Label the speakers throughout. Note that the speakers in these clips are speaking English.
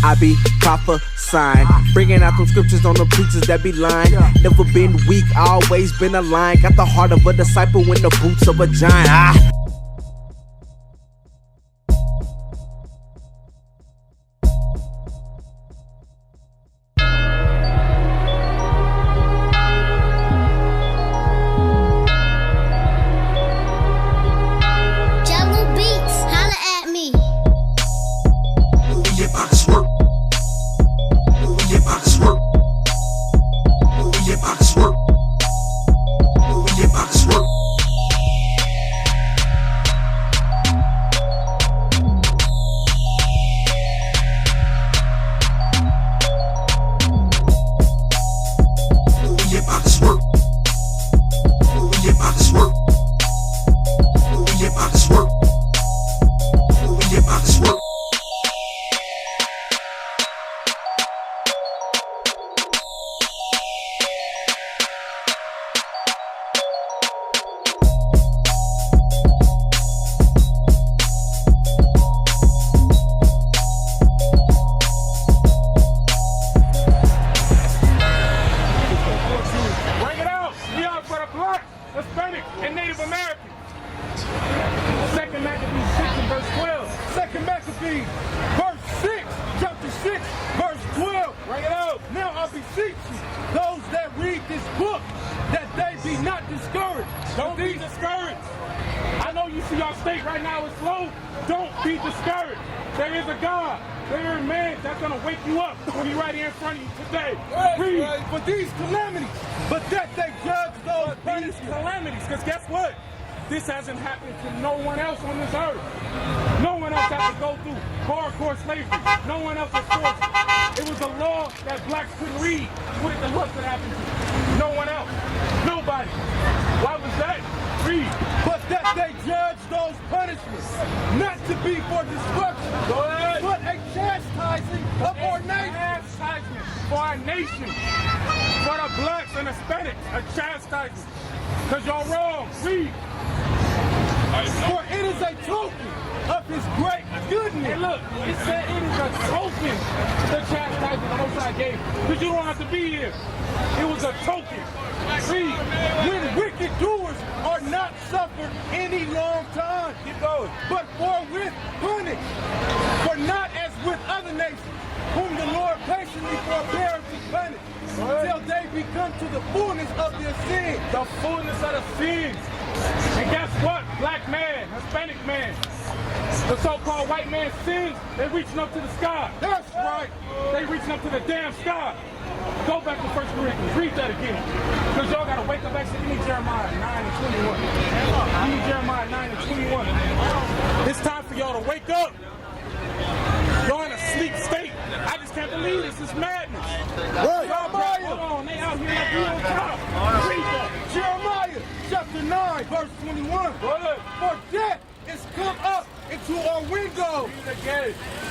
Speaker 1: I be prophesying, bringing out them scriptures on the preachers that be lying. Never been weak, always been a lion. Got the heart of a disciple in the boots of a giant.
Speaker 2: Hispanic, and Native Americans. Second Maccabees 6 and verse 12. Second Maccabees, verse 6, chapter 6, verse 12. Bring it out. Now I beseech you, those that read this book, that they be not discouraged. Don't be discouraged. I know you see our state right now is low. Don't be discouraged. There is a God. There is a man that's going to wake you up when he's right here in front of you today. Read for these calamities, but that they judge those these calamities. Because guess what? This hasn't happened to no one else on this earth. No one else had to go through hardcore slavery. No one else was forced. It was a law that blacks couldn't read. What could happen to? No one else. Nobody. Why was that? Read. But that they judge those punishments, not to be for destruction, but a chastising of our nation. Chastisement for our nation. For the blacks and Hispanics, a chastisement. Because y'all wrong. Read. For it is a token of his great goodness. And look, it said it is a token, the chastisement the Most High gave. Because you don't have to be here. It was a token. See, when wicked doers are not suffered any long time, keep going, but forthwith punished, for not as with other nations, whom the Lord patiently forbeareth to punish, till they become to the fullness of their sins. The fullness of the sins. And guess what? Black man, Hispanic man, the so-called white man's sins, they reaching up to the sky. That's right. They reaching up to the damn sky. Go back to 1 Corinthians. Read that again. Because y'all got to wake up. Actually, give me Jeremiah 9 and 21. Give me Jeremiah 9 and 21. It's time for y'all to wake up. Y'all in a sleep state. I just can't believe this. It's madness. Right. Hold on. They out here like we on top. Read that. Jeremiah chapter 9, verse 21. For death is come up into our windows.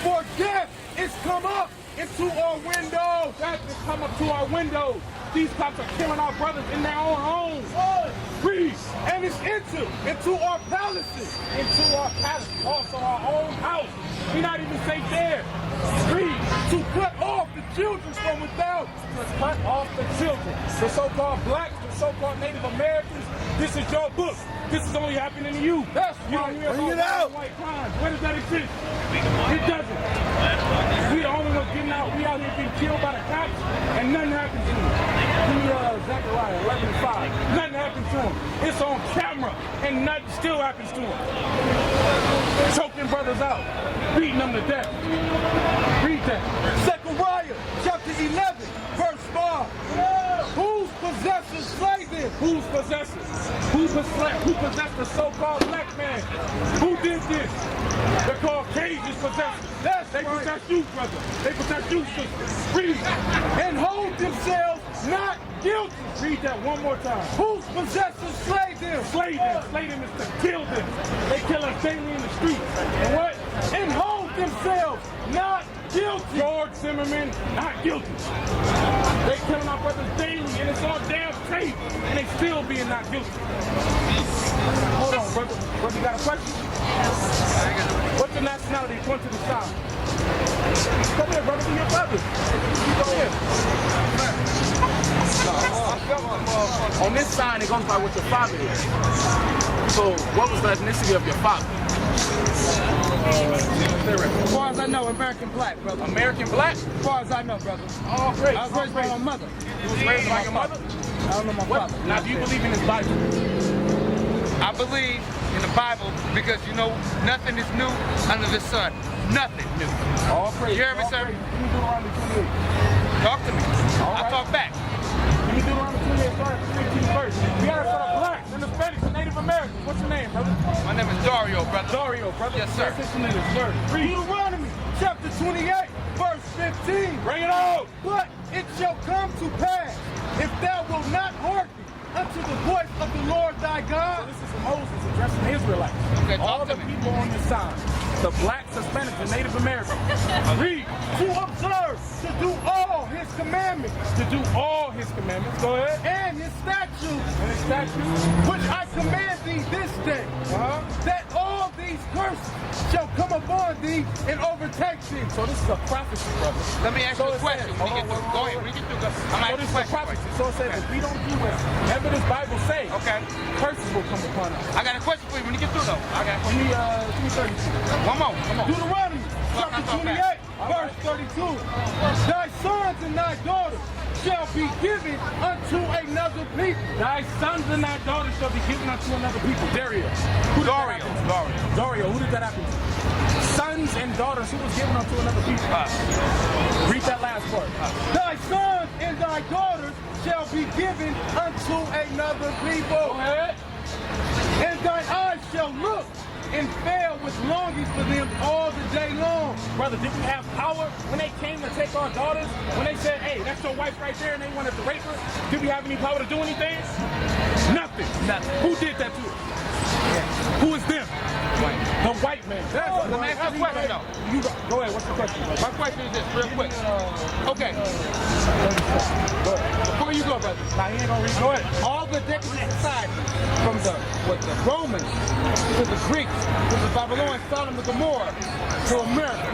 Speaker 2: For death is come up into our windows. Death has come up to our windows. These cops are killing our brothers in their own homes. Read. And it's into our palaces. Into our palaces. Also our own house. We're not even safe there. Read. To cut off the children from without. To cut off the children. The so-called blacks, the so-called Native Americans. This is your book. This is only happening to you. That's you don't hear about white crimes. Where does that exist? It doesn't. We the only ones getting out. We out here being killed by the cops, and nothing happens to them. Give me Zechariah 11 and 5. Nothing happens to them. It's on camera, and nothing still happens to them. Choking brothers out, beating them to death. Read that. Zechariah chapter 11, verse 5. Whose possessors slay them? Whose possessors? Who possessed the so-called black man? Who did this? They're called Caucasian possessors. They possess you, brother. They possess you, sister. Read. And hold themselves not guilty. Read that one more time. Whose possessors slay them? Slay them. Slay them is to kill them. They kill us daily in the streets. And what? And hold themselves not guilty. George Zimmerman, not guilty. They killing our brothers daily, and it's all damn tape, and they still being not guilty. Hold on, brother. Brother, you got a question? What's your nationality? Point to the side. Come here, brother. Be your brother. Come here. On this sign, it goes by what your father is. So, what was the ethnicity of your father?
Speaker 3: As far as I know, American black, brother.
Speaker 2: American black?
Speaker 3: As far as I know, brother.
Speaker 2: Oh, great.
Speaker 3: I was raised by my mother.
Speaker 2: You was raised by your mother?
Speaker 3: I don't know my father.
Speaker 2: Now, do you believe in this Bible?
Speaker 3: I believe in the Bible because, you know, nothing is new under the sun. Nothing new.
Speaker 2: All praise.
Speaker 3: You hear me,
Speaker 2: All
Speaker 3: sir?
Speaker 2: praise. Give me Deuteronomy 28.
Speaker 3: Talk to me.
Speaker 2: All
Speaker 3: I'll
Speaker 2: right.
Speaker 3: talk back.
Speaker 2: Give me Deuteronomy 28, start at the 15th verse. We gotta start blacks and Hispanics and Native Americans. What's your name, brother?
Speaker 3: My name is Dario, brother.
Speaker 2: Dario, brother.
Speaker 3: Yes, sir.
Speaker 2: Listen to this verse. Read.
Speaker 4: Deuteronomy chapter 28, verse 15.
Speaker 2: Bring it on.
Speaker 4: But it shall come to pass, if thou wilt not hearken unto the voice of the Lord thy
Speaker 2: So
Speaker 4: God.
Speaker 2: this is Moses addressing the Israelites.
Speaker 3: Okay, talk
Speaker 2: all
Speaker 3: to
Speaker 2: the
Speaker 3: me.
Speaker 2: people on this side. The blacks, Hispanics, and Native Americans. Read.
Speaker 4: To observe, to do all his commandments,
Speaker 2: To do all his commandments. Go ahead.
Speaker 4: and his statutes,
Speaker 2: And his statutes.
Speaker 4: which I command thee this day, that all these curses shall come upon thee and overtake thee.
Speaker 2: So this is a prophecy, brother.
Speaker 3: Let me ask you a
Speaker 2: it
Speaker 3: question.
Speaker 2: says-
Speaker 3: When you get
Speaker 2: hold on,
Speaker 3: through, go ahead.
Speaker 2: hold on.
Speaker 3: When you get through, I'm
Speaker 2: So
Speaker 3: asking
Speaker 2: this
Speaker 3: a
Speaker 2: is a
Speaker 3: question.
Speaker 2: prophecy. So it says if we don't do whatever this Bible says,
Speaker 3: Okay.
Speaker 2: curses will come upon us.
Speaker 3: I got a question for you when you get through, though. I got
Speaker 2: Give me 32.
Speaker 3: one more. Come on.
Speaker 4: Deuteronomy
Speaker 3: Talk
Speaker 4: chapter
Speaker 3: back.
Speaker 4: 28, verse 32. Thy sons and thy daughters shall be given unto another people.
Speaker 2: Thy sons and thy daughters shall be given unto another people. Dario. Who did that
Speaker 3: Dario.
Speaker 2: happen to? Dario, who did that happen to? Sons and daughters, who was given unto another people? Read that last part.
Speaker 4: Thy sons and thy daughters shall be given unto another
Speaker 2: Go
Speaker 4: people.
Speaker 2: ahead.
Speaker 4: And thine eyes shall look and fail with longing for them all the day long.
Speaker 2: Brother, did we have power when they came to take our daughters? When they said, hey, that's your wife right there, and they wanted to rape her? Did we have any power to do anything? Nothing. Who did that to us? Who is them? The white man.
Speaker 3: Let me ask you a question, though.
Speaker 2: Go ahead, what's the question? Brother?
Speaker 3: My question is this, real quick. Okay. Before you go, brother.
Speaker 2: Nah, he ain't gonna read. Go ahead.
Speaker 4: All the decadent society, from the Romans to the Greeks to the Babylonians, Sodom and Gomorrah to America.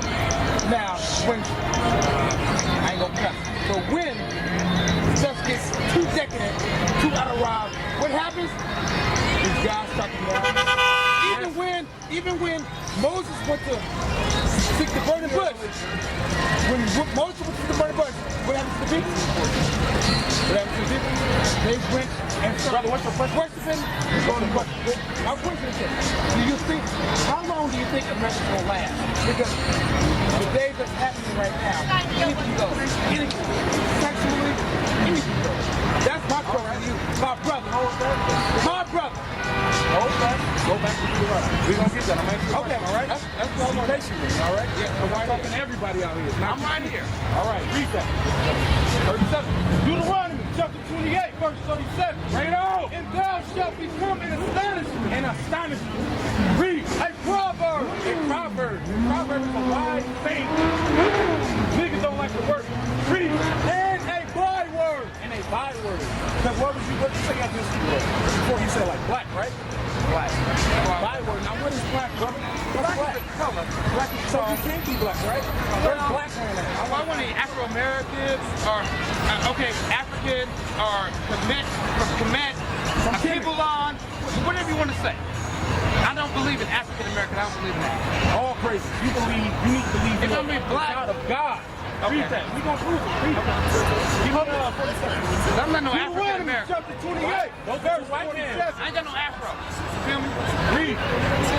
Speaker 4: Now, when I ain't gonna cuss. So when stuff gets too decadent, too out of rhyme, what happens? These guys start to down. Even when Moses went to seek the burning bush, when Moses went to the burning bush, what happened to the people? What happened to the people? They went and started worshiping. My question is this: do you think, how long do you think America's gonna last? Because the days that's happening right now, anything goes. Anything. Sexually, anything goes. That's my question to you. My brother. My brother.
Speaker 2: Okay. Go back to Deuteronomy. We're gonna get that. I'm asking you.
Speaker 4: Okay,
Speaker 2: all right? That's the patient with me, all right? Yeah, because I'm talking to everybody out here.
Speaker 3: I'm right here.
Speaker 2: All right, read that. 37.
Speaker 4: Deuteronomy chapter 28, verse 37.
Speaker 2: Bring it on.
Speaker 4: And thou shalt become an astonishment,
Speaker 2: And astonishment. Read.
Speaker 4: a proverb,
Speaker 2: A proverb. A proverb is a wise saying. Niggas don't like the word. Read.
Speaker 4: and a byword.
Speaker 2: And a byword. Because what did you say after this before you said like black, right?
Speaker 3: Black.
Speaker 2: Byword. Now what is black, brother? What's black?
Speaker 3: Color.
Speaker 2: Black is so you can't be black, right? Where's black on that?
Speaker 3: I want any Afro-Americans or, African or Kemet, people on, whatever you want to say. I don't believe in African-American. I don't believe in that.
Speaker 2: All praises. You need to believe
Speaker 3: If
Speaker 2: in
Speaker 3: I'm
Speaker 2: the
Speaker 3: black-
Speaker 2: God of God.
Speaker 3: Okay.
Speaker 2: Read that. We gonna prove it. Read it. Give me 40 seconds.
Speaker 3: I'm not no
Speaker 4: Deuteronomy
Speaker 3: African-American.
Speaker 4: chapter 28,
Speaker 2: Those
Speaker 4: verse
Speaker 2: are white men.
Speaker 4: 47.
Speaker 3: I ain't got no Afro. You feel me?
Speaker 2: Read.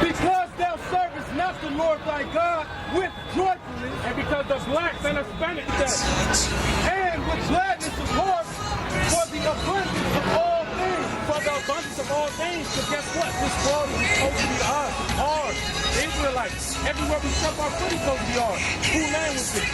Speaker 4: Because thou servest not the Lord thy God with joyfulness
Speaker 2: And because the blacks and Hispanics said,
Speaker 4: and with gladness of heart for the abundance of all things.
Speaker 2: for the abundance of all things, because guess what? This world is supposed to be us, ours, the Israelites. Everywhere we step our foot is supposed to be ours. Who land was this?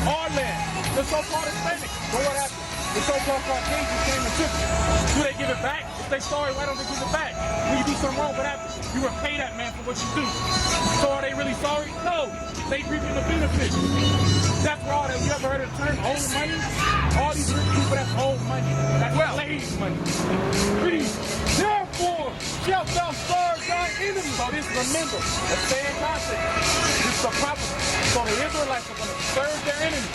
Speaker 2: Our land. The so-called Hispanics. But what happened? The so-called Caucasians came and took it. Do they give it back? If they sorry, why don't they give it back? When you do something wrong, what happens? You repay that man for what you do. So are they really sorry? No. They reaping the benefits. That's where all that. You ever heard of the term old money? All these rich people, that's old money. That's slave money. Read.
Speaker 4: Therefore shalt thou serve thy enemies.
Speaker 2: So this, remember, let's stay in context. This is a prophecy. So the Israelites are going to serve their enemies.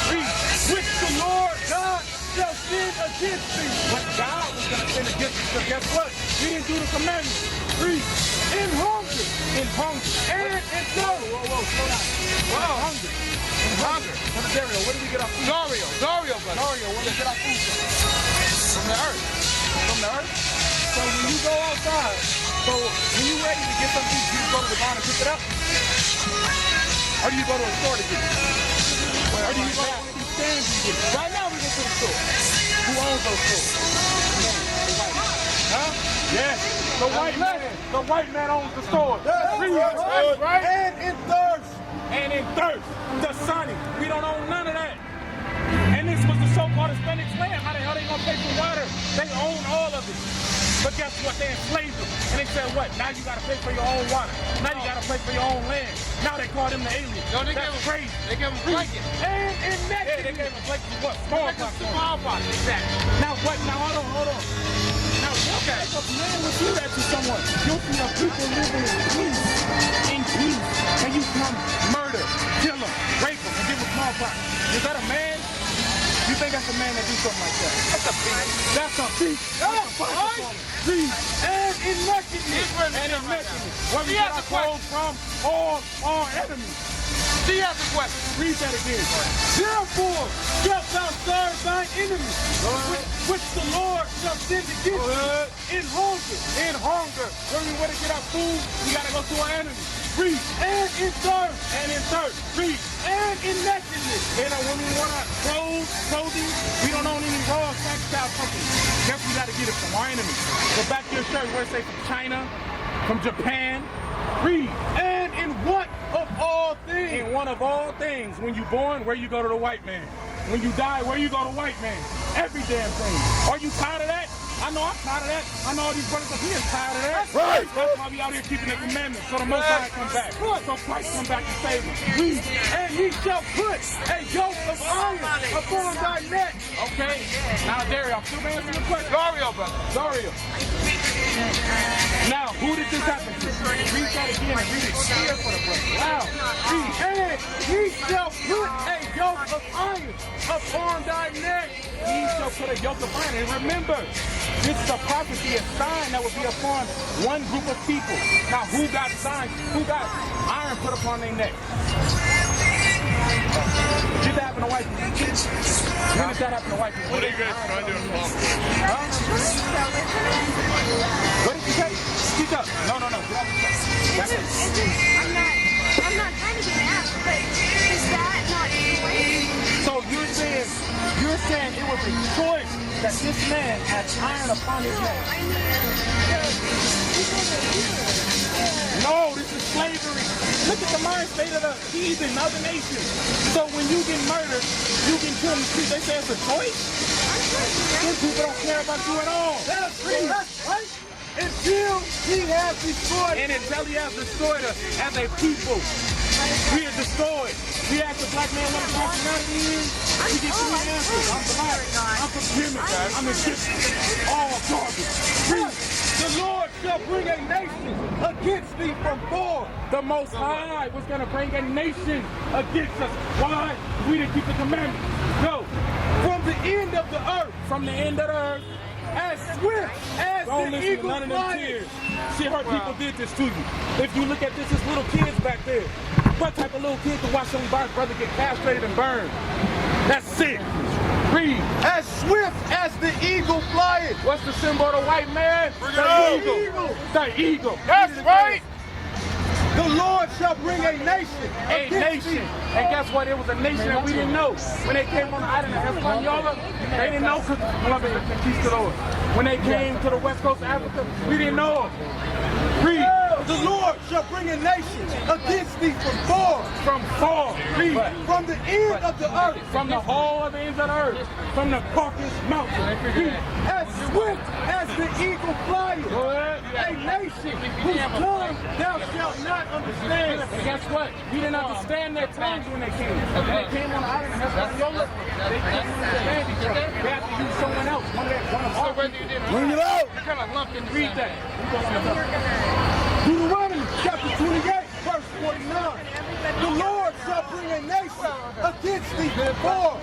Speaker 2: Read, which the Lord God shall send against thee. But God was going to send against thee. So guess what? He didn't do the commandments. Read, in hunger, and in thirst. Whoa, slow down.
Speaker 3: Wow.
Speaker 2: Hunger. Brother Dario, where do we get our food?
Speaker 3: Dario, brother.
Speaker 2: Dario, where do we get our food from?
Speaker 3: From the earth.
Speaker 2: From the earth? So when you go outside, so when you ready to get something, you go to the barn and pick it up? Or do you go to a store to get it? Or do you go to one of these stands and get it? Right now we go to the store. Who owns those stores? Huh? Yes. The white man. The white man owns the store. Right? And in thirst. The sunny. We don't own none of that. And this was the so-called Hispanic land. How the hell they gonna pay for water? They own all of it. But guess what? They enslaved them. And they said what? Now you gotta pay for your own water. Now you gotta pay for your own land. Now they call them the aliens.
Speaker 3: No, they
Speaker 2: That's crazy.
Speaker 3: They gave them blanket.
Speaker 2: And in that, yeah, they gave them blanket. What? Smallpox.
Speaker 3: Exactly.
Speaker 2: Now what? Now hold on. Now okay. If a man would do that to someone, you'll see a people living in peace, and you come murder, kill them, rape them, and give them smallpox. Is that a man? You think that's a man that do something like that? That's a beast. That's a beast. And in nakedness. Where we get our clothes from, all enemies.
Speaker 3: She has a question.
Speaker 2: Read that again. Therefore, shalt thou serve thine enemies, which the Lord shall send against you in hunger. In hunger. When we want to get our food, we got to go to our enemies. Read. And in thirst. And in thirst. Read. And in nakedness. And when we want our clothing, we don't own any raw textile companies. Guess we got to get it from our enemies. So back to your shirt, where it say from China, from Japan. Read. And in what of all things? In one of all things. When you born, where you go to the white man. When you die, where you go to the white man. Every damn thing. Are you tired of that? I know I'm tired of that. I know all these brothers up here are tired of that. Right. That's why we out here keeping the commandments. So the Most High come back. So Christ come back and save us. Read. And he shall put a yoke of iron upon thy neck. Okay. Now Dario, I'm still answering the question.
Speaker 3: Dario, brother.
Speaker 2: Dario. Now, who did this happen to? Read that again and read it clear for the brother. Wow. And he shall put a yoke of iron upon thy neck. He shall put a yoke of iron. And remember, this is a prophecy, a sign that will be upon one group of people. Now, who got signs? Who got iron put upon their neck? Did that happen to white people? When did that happen to white people?
Speaker 3: What are you guys trying to do?
Speaker 2: What did you say? Speak up. No. Get off the
Speaker 5: I'm not trying to be an ass, but is that not choice?
Speaker 2: So you're saying it was a choice that this man had iron upon his neck. No, this is slavery. Look at the mind state of the heathen, other nations. So when you get murdered, you get killed in the street, they say it's a choice? These people don't care about you at all. That's right. Until he has destroyed. And until he has destroyed us as a people. We are destroyed. We ask the black man what his nationality is. We get three answers. I'm black. I'm from Yemen. I'm Egyptian. All garbage. The Lord shall bring a nation against thee from far. The Most High was going to bring a nation against us. Why? We didn't keep the commandments. No. From the end of the earth. From the end of the earth. As swift as the eagle flies. See, her people did this to you. If you look at this, it's little kids back there. What type of little kid can watch some brother get castrated and burned? That's sick. Read. As swift as the eagle flies. What's the symbol of the white man? The eagle. The eagle. That's right. The Lord shall bring a nation. A nation. And guess what? It was a nation that we didn't know. When they came on the island of Hispaniola, they didn't know Columbus and conquistadors. When they came to the west coast of Africa, we didn't know them. Read. The Lord shall bring a nation against thee from far. From far. Read. From the end of the earth. From the whole of the ends of the earth. From the Caucasus Mountain. Read. As swift as the eagle flies. A nation whose tongue thou shalt not understand. And guess what? We didn't understand their tongues when they came. When they came on the island of Hispaniola, they couldn't understand each other. They had to use someone else. One of our people. Bring it out. You kind of lumped and read that. Deuteronomy
Speaker 4: against thee before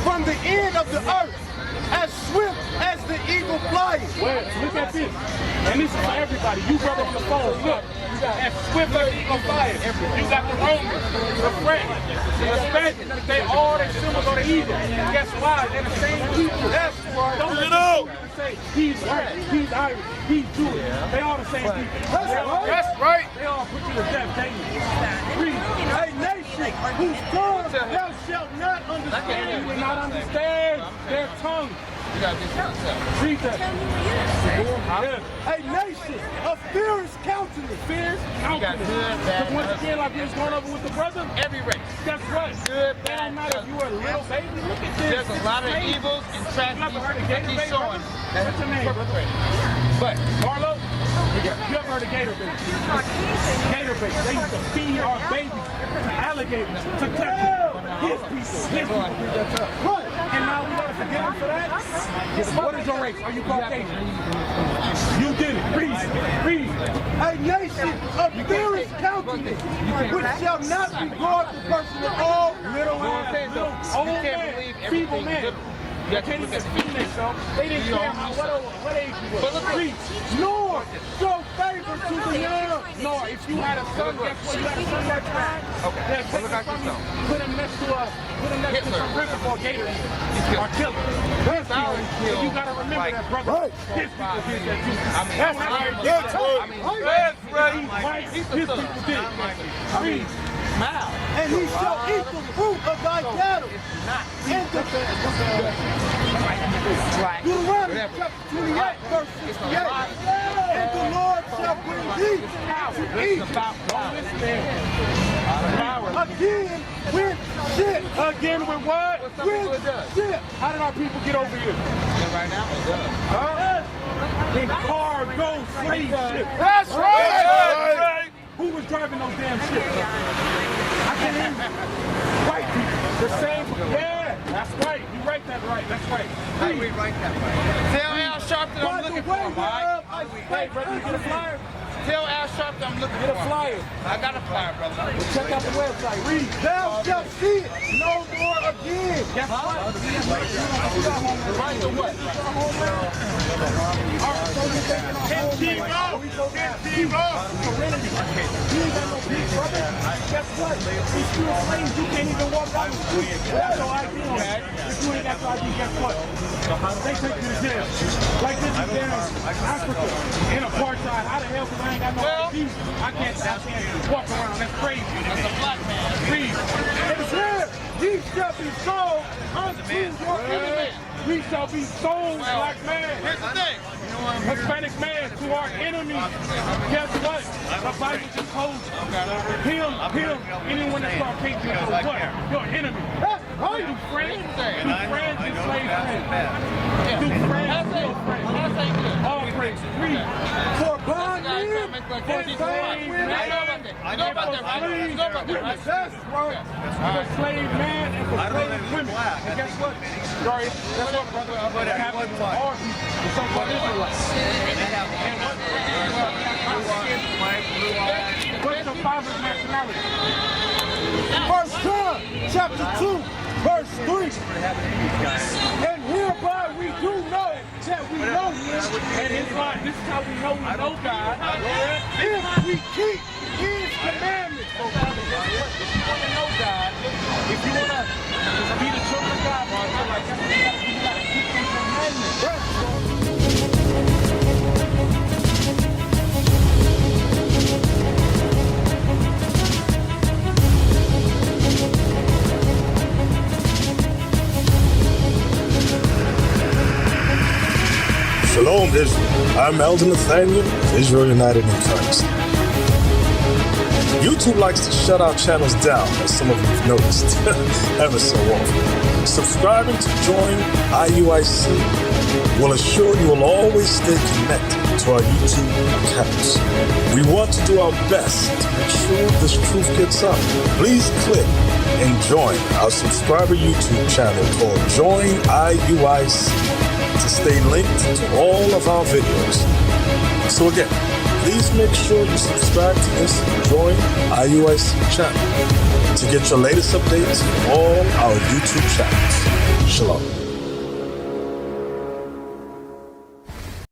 Speaker 4: from the end of the earth, as swift as the eagle flying.
Speaker 2: Well, look at this. And this is for everybody. You brother on the phone, look. You got as swift as the eagle flying. You got the Romans, the French, the Spanish. They all their symbols are the evil. Guess why? They're the same people. That's why. Don't let them say he's white, he's Irish, he's Jewish. They all the same people.
Speaker 4: That's right.
Speaker 2: They all put you to death daily. Read.
Speaker 4: A nation whose tongue thou shalt not understand.
Speaker 2: You will not understand their tongue.
Speaker 3: You gotta be yourself.
Speaker 2: Read that. Yeah.
Speaker 4: A nation of fierce countenance.
Speaker 2: Fierce
Speaker 3: You got
Speaker 2: countenance.
Speaker 3: good,
Speaker 2: Because
Speaker 3: bad,
Speaker 2: once again, like we was going over with the brother,
Speaker 3: every race.
Speaker 2: guess what?
Speaker 3: Good,
Speaker 2: It don't
Speaker 3: bad,
Speaker 2: matter if you were a little baby. Look at this.
Speaker 3: There's a lot of
Speaker 2: Crazy.
Speaker 3: evils and
Speaker 2: You
Speaker 3: tragedies
Speaker 2: ever heard of
Speaker 3: that
Speaker 2: Gator
Speaker 3: he's
Speaker 2: Baby?
Speaker 3: showing that
Speaker 2: What's your name, brother?
Speaker 3: perpetrated. But
Speaker 2: Marlo? You ever heard of Gator Baby? Gator Baby. They used to feed our babies to alligators to protect his people. Right. And now we gotta forgive him for that? What is your race? Are you Caucasian? You did it. Read.
Speaker 4: A nation of fierce countenance, which shall not regard the person at all.
Speaker 2: Little
Speaker 3: you know what I'm saying? So
Speaker 2: old
Speaker 3: you can't
Speaker 2: man,
Speaker 3: believe
Speaker 2: feeble
Speaker 3: everything
Speaker 2: man.
Speaker 3: good. You got to
Speaker 2: Can't
Speaker 3: look
Speaker 2: even
Speaker 3: at
Speaker 2: feed themselves. They didn't
Speaker 3: You
Speaker 2: care
Speaker 3: know,
Speaker 2: what age you
Speaker 3: But look
Speaker 2: was.
Speaker 3: at-
Speaker 2: Read.
Speaker 4: Nor show favor to the young.
Speaker 2: No, if you had a son, guess what? You had a son that time.
Speaker 3: Okay.
Speaker 2: That take
Speaker 3: Look
Speaker 2: him
Speaker 3: at
Speaker 2: from you,
Speaker 3: yourself.
Speaker 2: put him next to
Speaker 3: Hitler.
Speaker 2: some river for a gator or kill him.
Speaker 3: That's how he
Speaker 2: And
Speaker 3: killed.
Speaker 2: you gotta remember
Speaker 3: like,
Speaker 2: that, brother.
Speaker 4: Right.
Speaker 2: His people did that too.
Speaker 3: I mean,
Speaker 2: That's right.
Speaker 4: That's right.
Speaker 3: I mean,
Speaker 2: That's right. White, his people did. Read.
Speaker 3: smile.
Speaker 4: And he shall eat the fruit of thy cattle. And the Deuteronomy chapter 28, verse 68. And the Lord shall bring thee to Egypt again with shit.
Speaker 2: Again with what?
Speaker 3: Some people it
Speaker 4: With
Speaker 3: does.
Speaker 4: shit.
Speaker 2: How did our people get over here?
Speaker 3: And right now it does.
Speaker 2: Huh? In cargo slave ship.
Speaker 4: That's right.
Speaker 2: Who was driving those damn ships? I can't hear you. White people. The same. Yeah, that's right. You write that right. That's right.
Speaker 3: How do we write that right? Tell Al Sharpton
Speaker 4: By
Speaker 3: I'm
Speaker 4: the
Speaker 3: looking
Speaker 4: way,
Speaker 3: for him, all right?
Speaker 4: whereof I
Speaker 2: Hey, brother, you get a flyer?
Speaker 3: Tell Al Sharpton I'm looking
Speaker 2: Get a
Speaker 3: for him.
Speaker 2: flyer.
Speaker 3: I got a flyer, brother.
Speaker 2: Check out the website. Read.
Speaker 4: Thou shalt see it no more again.
Speaker 2: Guess what?
Speaker 3: Right to what?
Speaker 2: Serenity. You ain't got no peace, brother. Guess what? If you a slave, you can't even walk down the street without your ID on that. If you ain't got your ID, guess what? They take you to jail. Like this is down Africa in apartheid. How the hell because I ain't got no ID? I can't walk around. That's crazy.
Speaker 3: That's a black man.
Speaker 2: Read.
Speaker 4: And here ye shall be sold unto your enemies.
Speaker 2: We shall be sold, black man.
Speaker 3: Here's the thing. You know what I'm hearing?
Speaker 2: Hispanic man to our enemies. Guess what? The Bible just told you. Him, anyone that's Caucasian, so what? Your enemy.
Speaker 4: Right.
Speaker 2: Do friends?
Speaker 3: saying.
Speaker 2: Do friends and slave friends? Do friends and slave friends?
Speaker 3: That's ain't good.
Speaker 2: All friends. Read.
Speaker 4: For bond
Speaker 3: Guys,
Speaker 4: men
Speaker 3: make like
Speaker 4: and
Speaker 3: 14
Speaker 4: bond
Speaker 3: You
Speaker 4: women.
Speaker 3: know about that. You know about that, right? You know about that, right?
Speaker 4: That's right.
Speaker 2: For slave man and for slave women. And guess what? Sorry, that's what, brother. What happened to our people, the so-called Israelites. What's your father's nationality?
Speaker 4: 1 John chapter 2, verse 3. And hereby we do know that we know him,
Speaker 2: And his mind. This is how we know God.
Speaker 4: if we keep his commandments.
Speaker 2: So, brother, guess what? If you want to know God, if you want to be the children of God, brother, like you got to keep his commandments.
Speaker 6: Shalom, Israel. I'm Elder Nathaniel of Israel United in Christ. YouTube likes to shut our channels down, as some of you have noticed, ever so often. Subscribing to join IUIC will assure you will always stay connected to our YouTube accounts. We want to do our best to make sure this truth gets out. Please click and join our subscriber YouTube channel called Join IUIC to stay linked to all of our videos. So again, please make sure you subscribe to this Join IUIC channel. to get your latest updates from all our YouTube channels. Shalom.